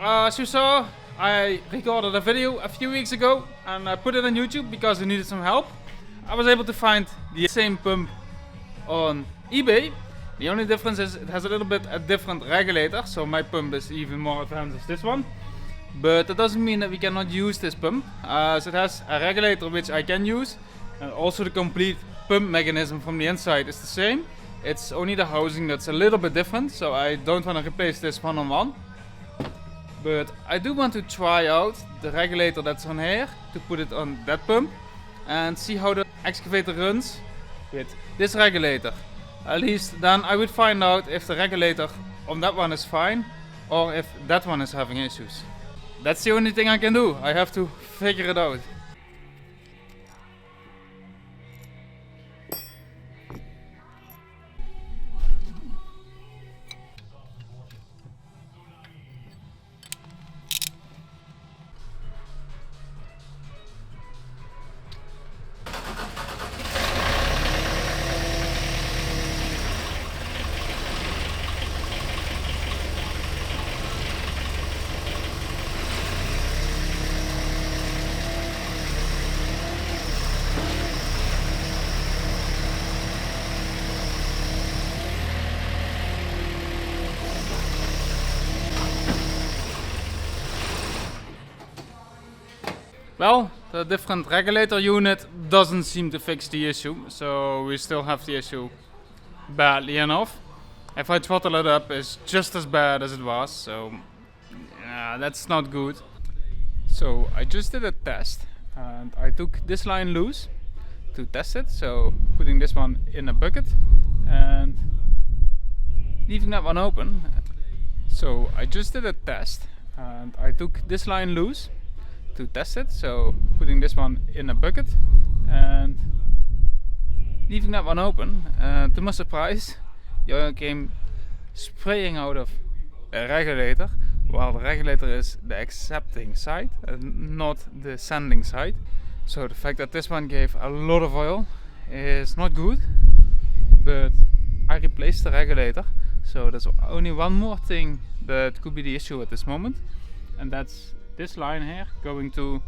as you saw, I recorded a video a few weeks ago and I put it on YouTube because I needed some help. I was able to find the same pump on eBay. The only difference is it has a little bit a different regulator, so my pump is even more advanced as this one. But that doesn't mean that we cannot use this pump, as it has a regulator which I can use, and also the complete pump mechanism from the inside is the same. It's only the housing that's a little bit different, so I don't want to replace this one-on-one. But I do want to try out the regulator that's on here, to put it on that pump, and see how the excavator runs with this regulator. At least then I would find out if the regulator on that one is fine, or if that one is having issues. That's the only thing I can do. I have to figure it out. Well, the different regulator unit doesn't seem to fix the issue, so we still have the issue badly enough. If I throttle it up, it's just as bad as it was, so that's not good. So I just did a test and I took this line loose to test it, so putting this one in a bucket and leaving that one open. So I just did a test and I took this line loose to test it, so putting this one in a bucket and leaving that one open. To my surprise, the oil came spraying out of the regulator, while the regulator is the accepting side and not the sending side. So the fact that this one gave a lot of oil is not good, but I replaced the regulator, so there's only one more thing that could be the issue at this moment, and that's this line here going to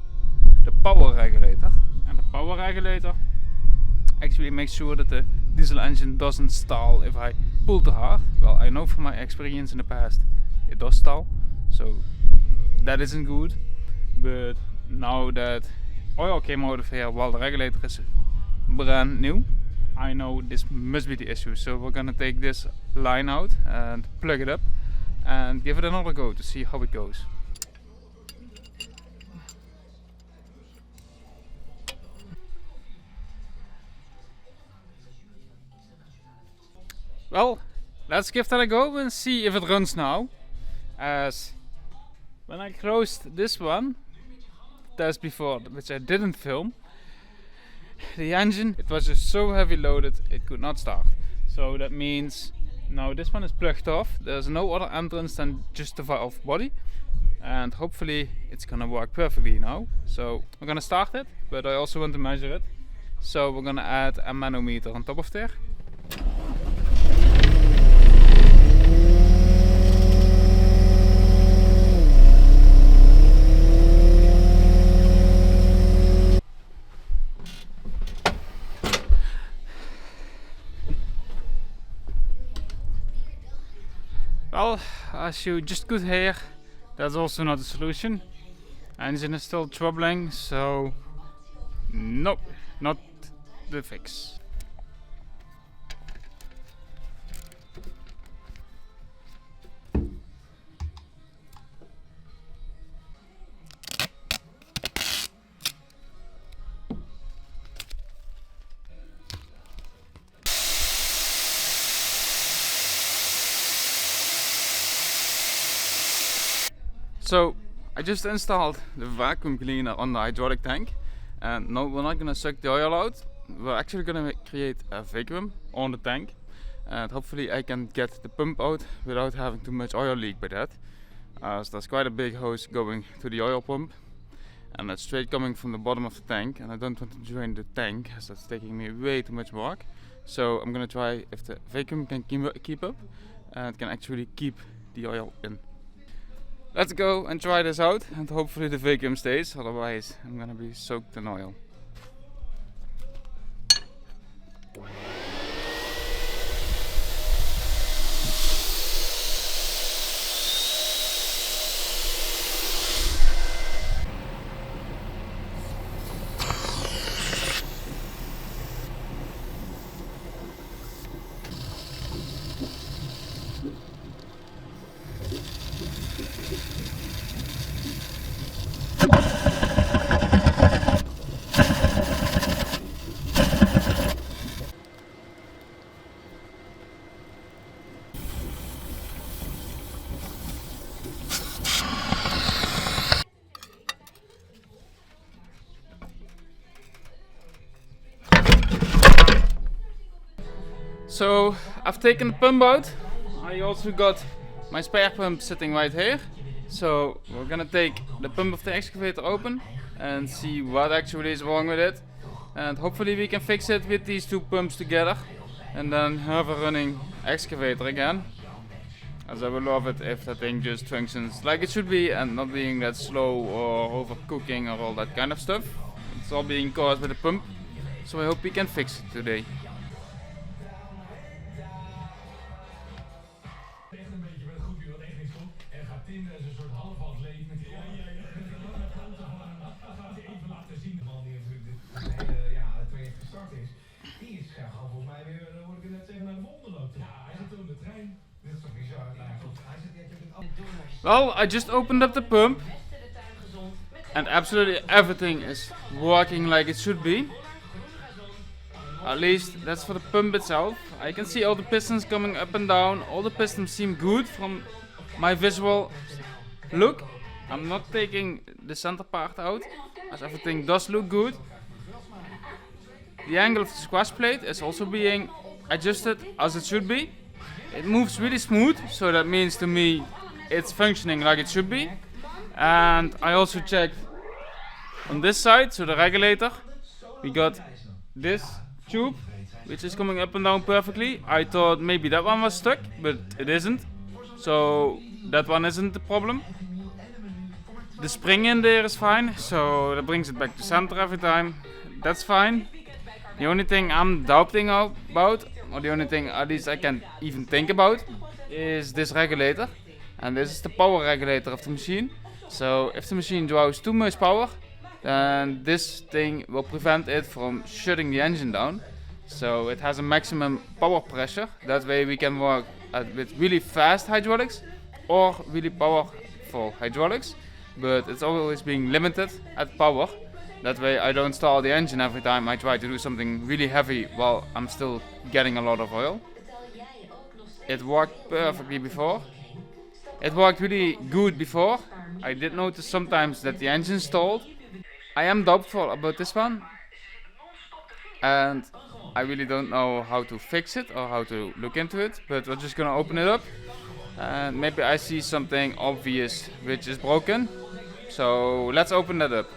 the power regulator. And the power regulator actually makes sure that the diesel engine doesn't stall if I pull too hard. Well, I know from my experience in the past it does stall, so that isn't good. But now that oil came out of here while the regulator is brand new, I know this must be the issue. So we're gonna take this line out and plug it up and give it another go to see how it goes. Well, let's give that a go and see if it runs now. As when I closed this one, test before, which I didn't film, the engine, it was just so heavy loaded it could not start. So that means now this one is plugged off, there's no other entrance than just the valve body, and hopefully it's gonna work perfectly now. So we're gonna start it, but I also want to measure it, so we're gonna add a manometer on top of there. Well, as you just could hear, that's also not a solution. Engine is still troubling, so nope, not the fix. So I just installed the vacuum cleaner on the hydraulic tank, and no, we're not gonna suck the oil out. We're actually gonna create a vacuum on the tank, and hopefully I can get the pump out without having too much oil leak by that. So there's quite a big hose going to the oil pump, and that's straight coming from the bottom of the tank, and I don't want to drain the tank as that's taking me way too much work. So I'm gonna try if the vacuum can keep up and can actually keep the oil in. Let's go and try this out, and hopefully the vacuum stays, otherwise I'm gonna be soaked in oil. So I've taken the pump out. I also got my spare pump sitting right here. So we're gonna take the pump of the excavator open and see what actually is wrong with it. And hopefully we can fix it with these two pumps together and then have a running excavator again. As I would love it if that thing just functions like it should be and not being that slow or overcooking or all that kind of stuff. It's all being caused by the pump. So I hope we can fix it today. Well, I just opened up the pump and absolutely everything is working like it should be. At least that's for the pump itself. I can see all the pistons coming up and down. All the pistons seem good from my visual look. I'm not taking the center part out, as everything does look good. The angle of the squash plate is also being adjusted as it should be. It moves really smooth, so that means to me it's functioning like it should be. And I also checked on this side, so the regulator. We got this tube which is coming up and down perfectly. I thought maybe that one was stuck, but it isn't. So that one isn't the problem. The spring in there is fine, so that brings it back to center every time. That's fine. The only thing I'm doubting about, or the only thing at least I can even think about, is this regulator. And this is the power regulator of the machine. So if the machine draws too much power, then this thing will prevent it from shutting the engine down. So it has a maximum power pressure. That way we can work with really fast hydraulics or really powerful hydraulics. But it's always being limited at power. That way I don't stall the engine every time I try to do something really heavy while I'm still getting a lot of oil. It worked perfectly before. It worked really good before. I did notice sometimes that the engine stalled. I am doubtful about this one. And I really don't know how to fix it or how to look into it. But we're just gonna open it up. And maybe I see something obvious which is broken. So let's open that up.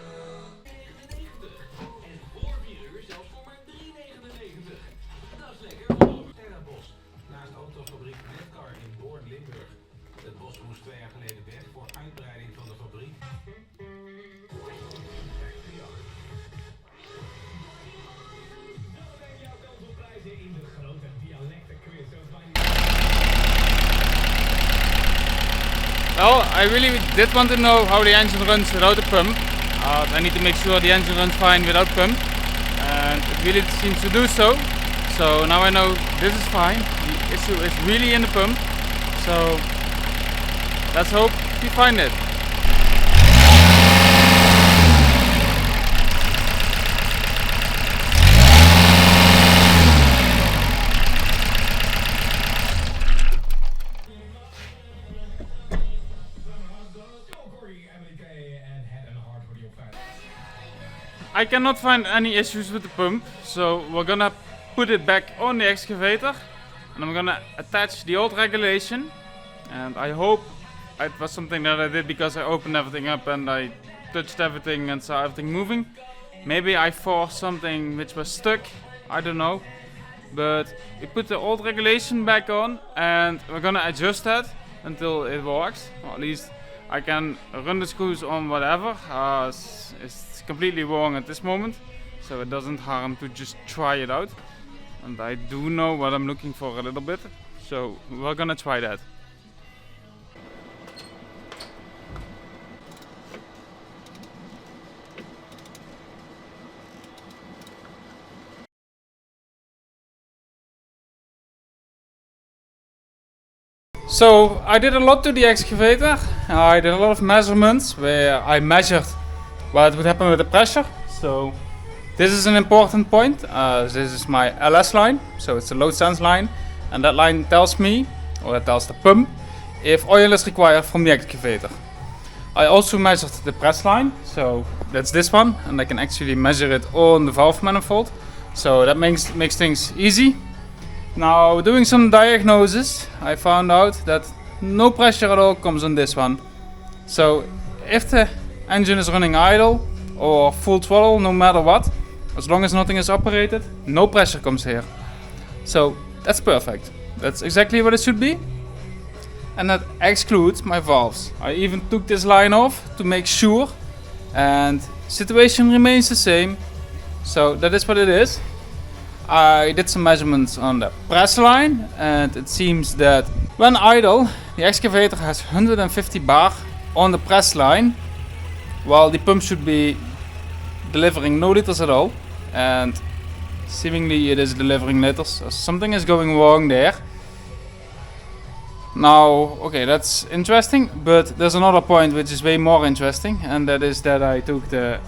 Well, I really did want to know how the engine runs without a pump. I need to make sure the engine runs fine without pump. And it really seems to do so. So now I know this is fine. The issue is really in the pump. So let's hope we find it. I cannot find any issues with the pump, so we're gonna put it back on the excavator and I'm gonna attach the old regulation. And I hope it was something that I did because I opened everything up and I touched everything and saw everything moving. Maybe I forced something which was stuck, I don't know. But we put the old regulation back on and we're gonna adjust that until it works. Or at least I can run the screws on whatever. It's completely wrong at this moment, so it doesn't harm to just try it out. And I do know what I'm looking for a little bit, so we're gonna try that. So I did a lot to the excavator. I did a lot of measurements where I measured what would happen with the pressure. So this is an important point. This is my LS line, so it's a load sense line, and that line tells me, or it tells the pump, if oil is required from the excavator. I also measured the press line, so that's this one, and I can actually measure it on the valve manifold. So that makes things easy. Now, doing some diagnosis, I found out that no pressure at all comes on this one. So if the engine is running idle or full throttle, no matter what, as long as nothing is operated, no pressure comes here. So that's perfect. That's exactly what it should be. And that excludes my valves. I even took this line off to make sure, and situation remains the same. So that is what it is. I did some measurements on the press line, and it seems that when idle, the excavator has 150 bar on the press line, while the pump should be delivering no liters at all, and seemingly it is delivering liters, so something is going wrong there. Now, okay, that's interesting, but there's another point which is way more interesting, and that is that I took the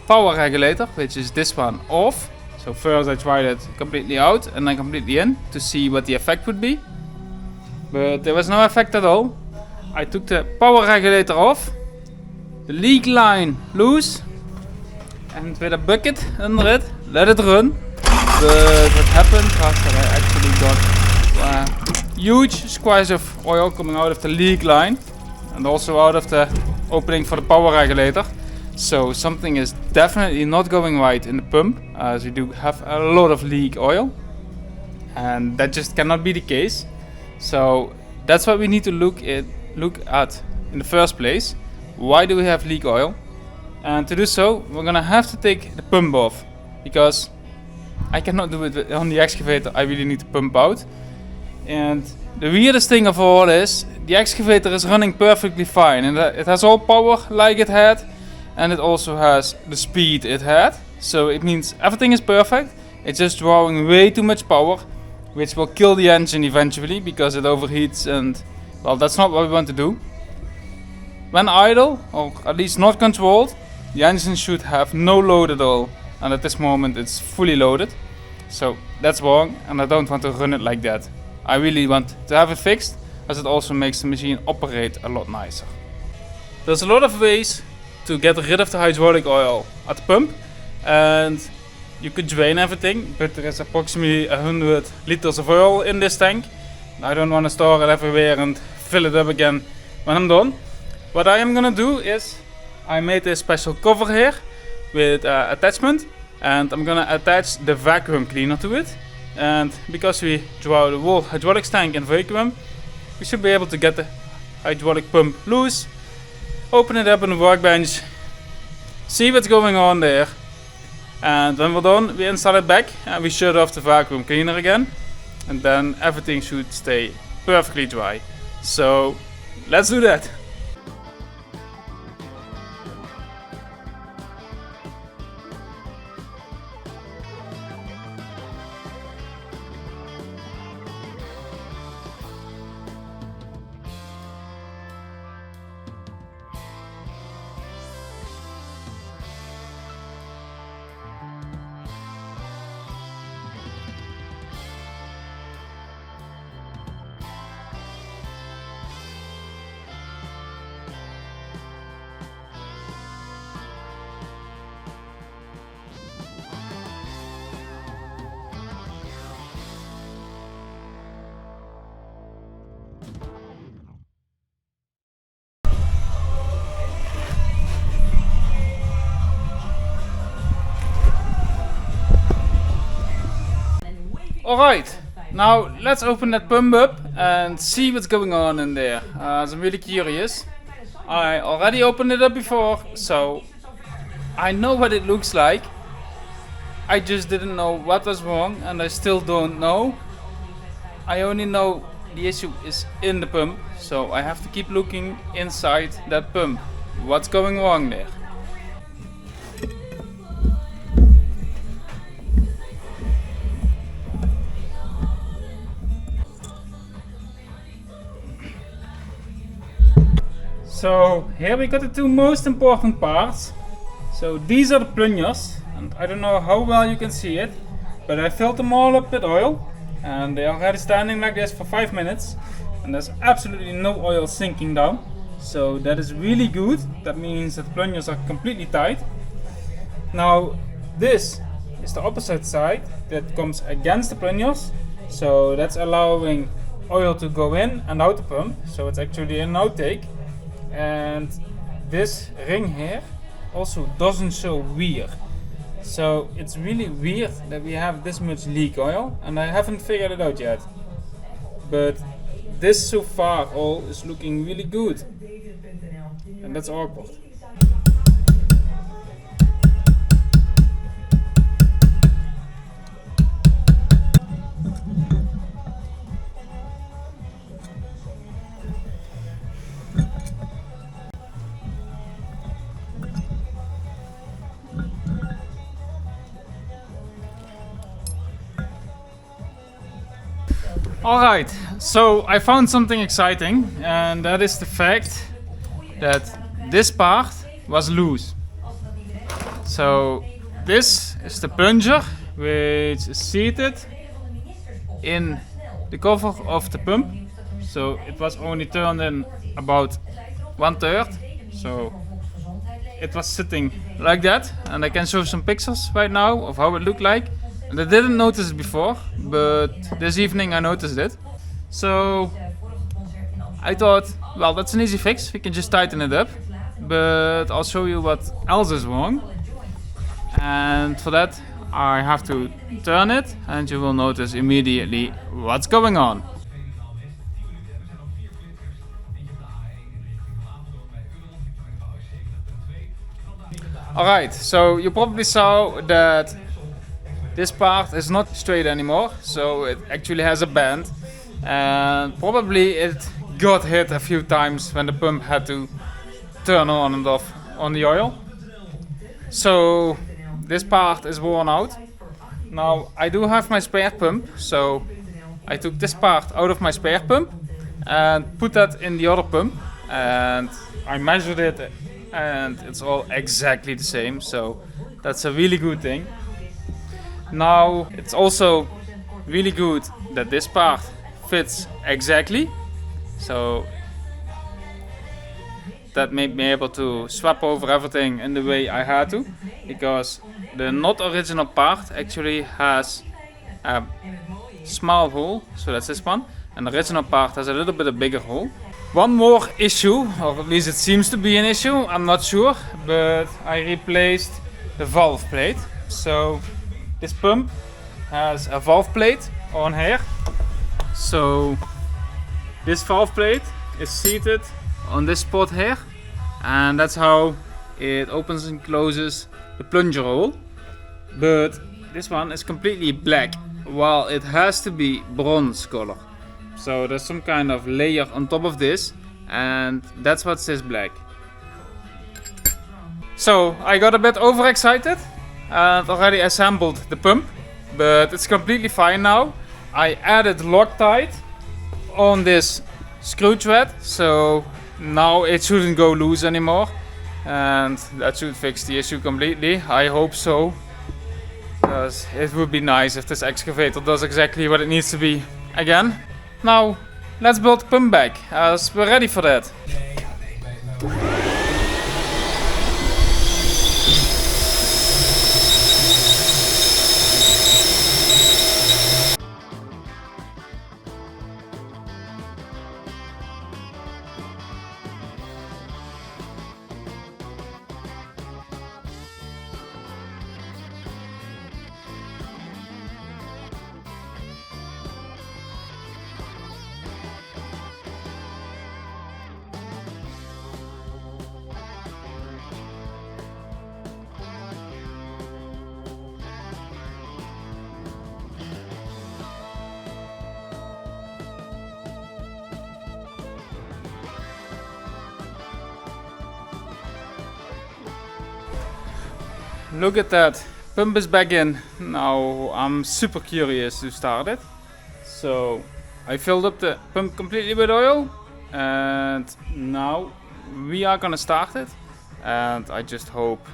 power regulator, which is this one, off. So first I tried it completely out and then completely in to see what the effect would be. But there was no effect at all. I took the power regulator off, the leak line loose, and with a bucket under it, let it run. But what happened was that I actually got a huge squash of oil coming out of the leak line and also out of the opening for the power regulator. So something is definitely not going right in the pump, as we do have a lot of leak oil, and that just cannot be the case. So that's what we need to look at in the first place. Why do we have leak oil? And to do so, we're gonna have to take the pump off, because I cannot do it on the excavator. I really need to pump out. And the weirdest thing of all is the excavator is running perfectly fine, and it has all power like it had. And it also has the speed it had, so it means everything is perfect. It's just drawing way too much power, which will kill the engine eventually because it overheats, and well, that's not what we want to do. When idle, or at least not controlled, the engine should have no load at all, and at this moment it's fully loaded. So that's wrong, and I don't want to run it like that. I really want to have it fixed, as it also makes the machine operate a lot nicer. There's a lot of ways to get rid of the hydraulic oil at the pump, and you could drain everything, but there is approximately 100 liters of oil in this tank. I don't want to store it everywhere and fill it up again when I'm done. What I am gonna do is I made a special cover here with attachment, and I'm gonna attach the vacuum cleaner to it. And because we draw the whole hydraulics tank in vacuum, we should be able to get the hydraulic pump loose, open it up on the workbench, see what's going on there, and when we're done, we install it back and we shut off the vacuum cleaner again, and then everything should stay perfectly dry. So let's do that. Alright, now let's open that pump up and see what's going on in there. So I'm really curious. I already opened it up before, so I know what it looks like. I just didn't know what was wrong, and I still don't know. I only know the issue is in the pump, so I have to keep looking inside that pump. What's going wrong there? So here we got the two most important parts. So these are the plungers, and I don't know how well you can see it, but I filled them all up with oil, and they're already standing like this for 5 minutes, and there's absolutely no oil sinking down. So that is really good. That means that the plungers are completely tight. Now this is the opposite side that comes against the plungers, so that's allowing oil to go in and out the pump, so it's actually an outtake. And this ring here also doesn't show wear, so it's really weird that we have this much leak oil, and I haven't figured it out yet, but this so far all is looking really good, and that's awkward. Alright, so I found something exciting, and that is the fact that this part was loose. So this is the plunger, which is seated in the cover of the pump. So it was only turned in about 1/3, so it was sitting like that, and I can show some pictures right now of how it looked like. And I didn't notice it before, but this evening I noticed it. So I thought, well, that's an easy fix, we can just tighten it up. But I'll show you what else is wrong. And for that I have to turn it, and you will notice immediately what's going on. Alright, so you probably saw that this part is not straight anymore, so it actually has a bend, and probably it got hit a few times when the pump had to turn on and off on the oil. So this part is worn out. Now I do have my spare pump, so I took this part out of my spare pump and put that in the other pump, and I measured it, and it's all exactly the same, so that's a really good thing. Now it's also really good that this part fits exactly, so that made me able to swap over everything in the way I had to, because the not original part actually has a small hole, so that's this one, and the original part has a little bit of bigger hole. One more issue, or at least it seems to be an issue, I'm not sure, but I replaced the valve plate. So this pump has a valve plate on here. So this valve plate is seated on this spot here, and that's how it opens and closes the plunger hole. But this one is completely black, while it has to be bronze color. So there's some kind of layer on top of this, and that's what says black. So I got a bit overexcited and already assembled the pump, but it's completely fine now. I added Loctite on this screw thread, so now it shouldn't go loose anymore, and that should fix the issue completely. I hope so, because it would be nice if this excavator does exactly what it needs to be again. Now let's build the pump back, as we're ready for that. look at that. Pump is back in. Now I'm super curious to start it. So I filled up the pump completely with oil, and now we are gonna start it. And I just hope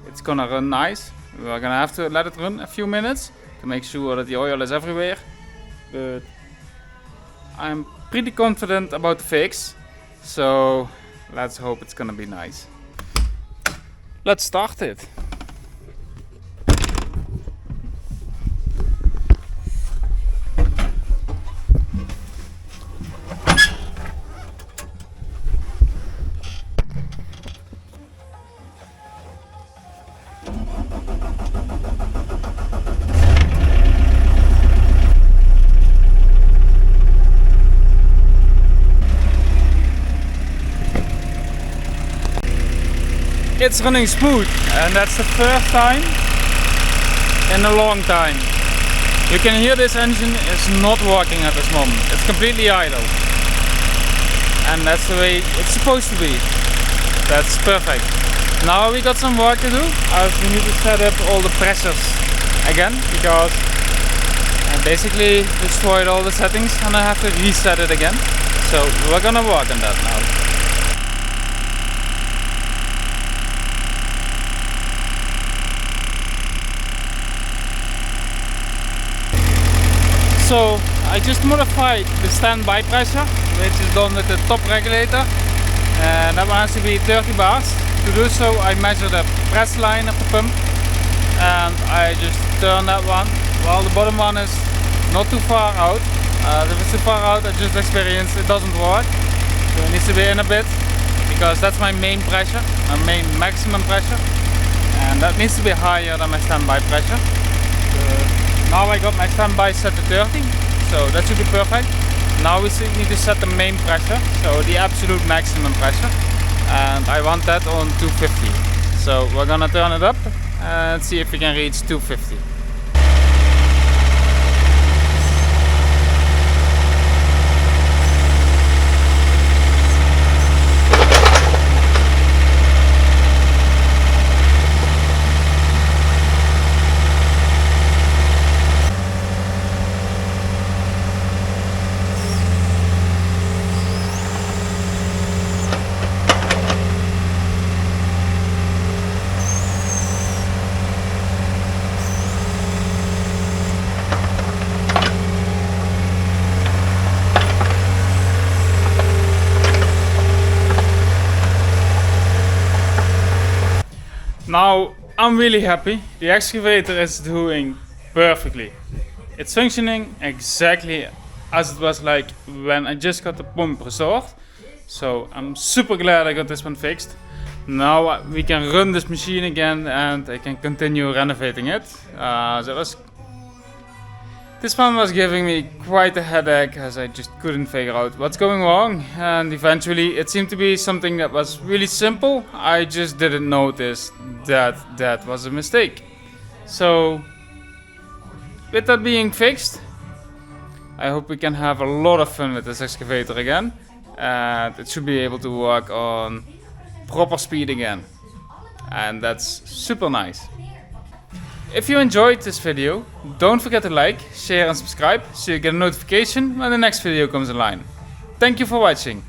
it's gonna run nice. We're gonna have to let it run a few minutes to make sure that the oil is everywhere. But I'm pretty confident about the fix. So let's hope it's gonna be nice. Let's start it. It's running smooth, and that's the first time in a long time. You can hear this engine is not working at this moment. It's completely idle. And that's the way it's supposed to be. That's perfect. Now we got some work to do, as we need to set up all the pressures again, because I basically destroyed all the settings and I have to reset it again. So we're gonna work on that now. So I just modified the standby pressure, which is done with the top regulator, and that one has to be 30 bars. To do so, I measure the press line of the pump, and I just turn that one, while the bottom one is not too far out. If it's too far out, I just experienced it doesn't work, so it needs to be in a bit, because that's my main pressure, my main maximum pressure, and that needs to be higher than my standby pressure. Now I got my standby set to 30, so that should be perfect. Now we need to set the main pressure, so the absolute maximum pressure, and I want that on 250. So we're gonna turn it up and see if we can reach 250. Now I'm really happy. The excavator is doing perfectly. It's functioning exactly as it was like when I just got the pump restored. So I'm super glad I got this one fixed. Now we can run this machine again and I can continue renovating it. This one was giving me quite a headache, as I just couldn't figure out what's going wrong, and eventually it seemed to be something that was really simple. I just didn't notice that that was a mistake. So with that being fixed, I hope we can have a lot of fun with this excavator again, and it should be able to work on proper speed again, and that's super nice. If you enjoyed this video, don't forget to like, share and subscribe so you get a notification when the next video comes online. Thank you for watching.